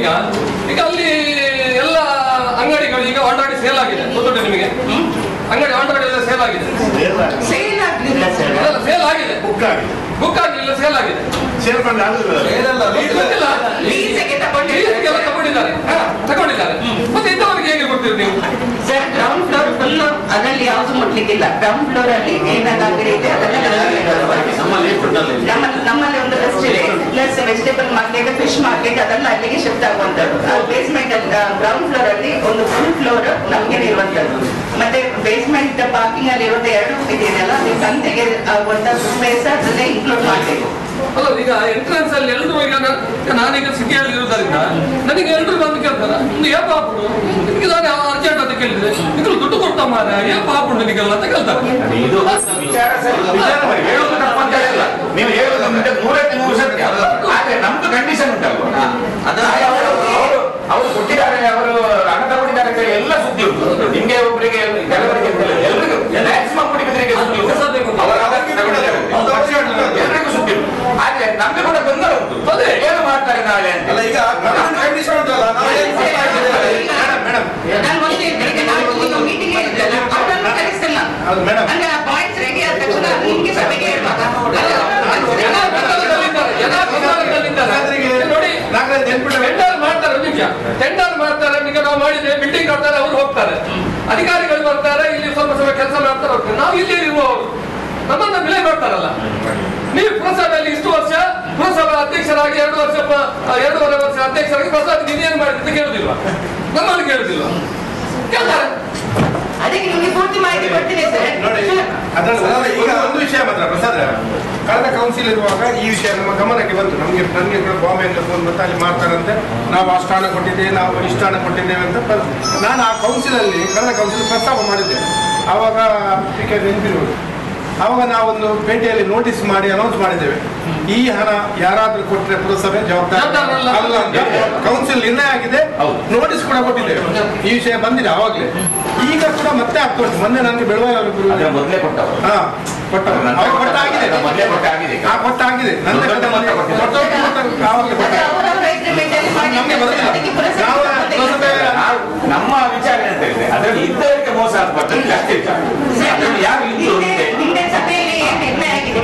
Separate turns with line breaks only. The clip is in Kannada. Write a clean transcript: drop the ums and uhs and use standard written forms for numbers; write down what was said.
ಈಗ ಈಗ ಅಲ್ಲಿ ಎಲ್ಲ ಅಂಗಡಿಗಳು ಈಗ ಆಲ್ರೆಡಿ ಸೇಲ್ ಆಗಿದೆ, ಗೊತ್ತುಂಟು ನಿಮಗೆ? ಅಂಗಡಿ ಆಲ್ರೆಡಿ ಎಲ್ಲ ಸೇಲ್ ಆಗಿದೆ.
ಸೇಲ್ ಆಗಲಿಲ್ಲ ಸರ್,
ಸೇಲ್ ಆಗಿದೆ, ಬುಕ್ ಆಗಲಿಲ್ಲ, ಸೇಲ್ ಆಗಿದೆ. ತಗೊಂಡಿದ್ದಾರೆ. ಮತ್ತೆ ಇಂಥವರಿಗೆ ಹೇಗೆ ಕೊಡ್ತೀರಿ ನೀವು
ಸರ್? ಗ್ರೌಂಡ್ ಫ್ಲೋರ್ ಫುಲ್ ಅದರಲ್ಲಿ ಯಾವುದು ಮುಟ್ಲಿಕ್ಕಿಲ್ಲ. ಗ್ರೌಂಡ್ ಫ್ಲೋರ್ ಅಲ್ಲಿ ಏನೆಲ್ಲ ಅಂಗಡಿ ಇದೆ ಅದೆಲ್ಲ ನಮ್ಮಲ್ಲಿ ಒಂದು ರೆಸ್ಟ್ ಇದೆ, plus vegetable market, fish market ಅದೆಲ್ಲ ಅಲ್ಲಿಗೆ ಶಿಫ್ಟ್ ಆಗುವಂತದ್ದು. ಬೇಸ್ಮೆಂಟ್ ಅಲ್ಲಿ ಗ್ರೌಂಡ್ ಫ್ಲೋರ್ ಅಲ್ಲಿ ಒಂದು ಫುಲ್ ಫ್ಲೋರ್ ನಮ್ಗೆ ಇರುವಂತದ್ದು. ಮತ್ತೆ ಬೇಸ್ಮೆಂಟ್ ಪಾರ್ಕಿಂಗ್ ಅಲ್ಲಿ ಇರುವಂತ 2 ಇದೆಯಲ್ಲ, ನೀವು ಸಂತೆಗೆ ಆಗುವಂತ ಸ್ಪೇಸ್ ಅದನ್ನೇ ಇನ್ಕ್ಲೂಡ್ ಮಾಡಬೇಕು.
ಅಲ್ಲ, ಈಗ ಎಂಟ್ರೆನ್ಸ್ ಅಲ್ಲಿ ಎಲ್ರು ಈಗ ನಾನೀಗ ಸಿಟಿಯಲ್ಲಿ ಇರುವುದರಿಂದ ನನಗೆ ಎಲ್ರು ಬಂದು ಕೇಳ್ತಾರೆ, ಒಂದು ಏ ಪಾಪುಡು ನಿಮಗೆ ನಾನು ಅರ್ಜೆಂಟ್ ಅಂತ ಕೇಳಿದ್ರೆ ನಿಗಳು ದುಡ್ಡು ಕೊಟ್ಟ ಮಾರ ಏ ಪಾಪುಡು ನಿನಗೆಲ್ಲ ಅಂತ ಕೇಳ್ತಾರೆ.
ನಮ್ದು ಕಂಡೀಷನ್ ಉಂಟಲ್ವ, ಅವರು ಕೊಟ್ಟಿದ್ದಾರೆ, ಅವರು ಹಣ ತಗೊಂಡಿದ್ದಾರೆ, ಎಲ್ಲ ಸುದ್ದಿ ಉಂಟು. ನಿಮ್ಗೆ ಒಬ್ಬರಿಗೆ ಕೆಲವರಿಗೆ ಎಲ್ರಿಗೂ ಮ್ಯಾಕ್ಸಿಮಮ್ ಕುಡಿಗಳಿಗೆ ಸುದ್ದಿ ಉಂಟು, ಎಲ್ರಿಗೂ ಸುದ್ದಿ ಉಂಟು. ಆದ್ರೆ ನಮ್ಗೆ ಕೂಡ ತೊಂದರೆ ಉಂಟು, ಏನು ಮಾಡ್ತಾರೆ ನಾಳೆ ಅಂತ. ಈಗ ಕಂಡೀಷನ್ ಉಂಟಲ್ಲ,
ಟೆಂಡರ್ ಮಾಡ್ತಾರೆ. ಈಗ ನಾವು ಮಾಡಿದ್ರೆ ಬಿಲ್ಡಿಂಗ್ ಕಟ್ತಾರೆ, ಅವ್ರು ಹೋಗ್ತಾರೆ, ಅಧಿಕಾರಿಗಳು ಬರ್ತಾರೆ, ಇಲ್ಲಿ ಸ್ವಲ್ಪ ಸ್ವಲ್ಪ ಕೆಲಸ ಮಾಡ್ತಾರೆ, ಹೋಗ್ತಾರೆ. ನಾವು ಇಲ್ಲಿ ಇರುವವರು ನಮ್ಮನ್ನ ಬೆಲೆ ಕೊಡ್ತಾರಲ್ಲ. ನೀವು ಪುರಸಭೆಯಲ್ಲಿ ಇಷ್ಟು ವರ್ಷ ಪುರಸಭಾ ಅಧ್ಯಕ್ಷರಾಗಿ 2.5 ವರ್ಷ ಅಧ್ಯಕ್ಷರಾಗಿ ಪ್ರಸಾದ್ ನೀವೇನು ಮಾಡಿದ್ರೆ ಕೇಳುದಿಲ್ವಾ? ನಮ್ಮನ್ನು ಕೇಳುದಿಲ್ವಾ? ಕೇಳ್ತಾರೆ.
ಅದಕ್ಕೆ ನಿಮಗೆ ಪೂರ್ತಿ ಮಾಹಿತಿ ಕೊಡ್ತೀನಿ ಸರ್.
ಈಗ ಒಂದು ವಿಷಯ ಮಾತ್ರ ಪ್ರಸಾದ್, ಕಳೆದ ಕೌನ್ಸಿಲ್ ಇರುವಾಗ ಈ ವಿಷಯ ನಮ್ಮ ಗಮನಕ್ಕೆ ಬಂತು. ನನಗೆ ಬಾಂಬೆಯಿಂದ ಫೋನ್ ಬಂತು, ಅಲ್ಲಿ ಮಾಡ್ತಾರಂತೆ, ನಾವು ಅಷ್ಟು ಹಣ ಕೊಟ್ಟಿದ್ದೇವೆ, ನಾವು ಇಷ್ಟು ಹಣ ಕೊಟ್ಟಿದ್ದೇವೆ ಅಂತ. ನಾನು ಆ ಕೌನ್ಸಿಲಲ್ಲಿ ಕಳೆದ ಕೌನ್ಸಿಲ್ ಪ್ರಸ್ತಾಪ ಮಾಡಿದ್ದೇನೆ. ಆವಾಗ ನೆನಪಿರುವುದು, ಆವಾಗ ನಾವೊಂದು ಪೇಟೆಯಲ್ಲಿ ನೋಟಿಸ್ ಮಾಡಿ ಅನೌನ್ಸ್ ಮಾಡಿದ್ದೇವೆ, ಈ ಹಣ ಯಾರಾದ್ರೂ ಕೊಟ್ಟರೆ ಪುರಸಭೆ ಜವಾಬ್ದಾರಿ ಅಲ್ಲ ಅಂತ ಕೌನ್ಸಿಲ್ ನಿರ್ಣಯ ಆಗಿದೆ. ನೋಟಿಸ್ ಕೂಡ ಕೊಟ್ಟಿದ್ದೇವೆ, ಈ ವಿಷಯ ಬಂದಿದೆ ಆವಾಗಲೇ. ಈಗ ಕೂಡ ಮತ್ತೆ ಆಗ್ತಾ ಉಂಟು. ಮೊನ್ನೆ ನನಗೆ ಬೆಳವಾಯಿ ಅವರು
ಮೊದಲೇ ಕೊಟ್ಟವರು
ಕೊಟ್ಟಾಗಿದೆ,
ನಮ್ಮ ವಿಚಾರ ಅಂತ ಹೇಳಿದ್ರೆ ಅದರಲ್ಲಿ ಇದ್ದವರಿಗೆ ಮೋಸ ಆಗ್ಬಾರ್ದು. ಯಾರು
ಸಭೆಯಲ್ಲಿ ಏನ್ ನಿರ್ಣಯ ಆಗಿದೆ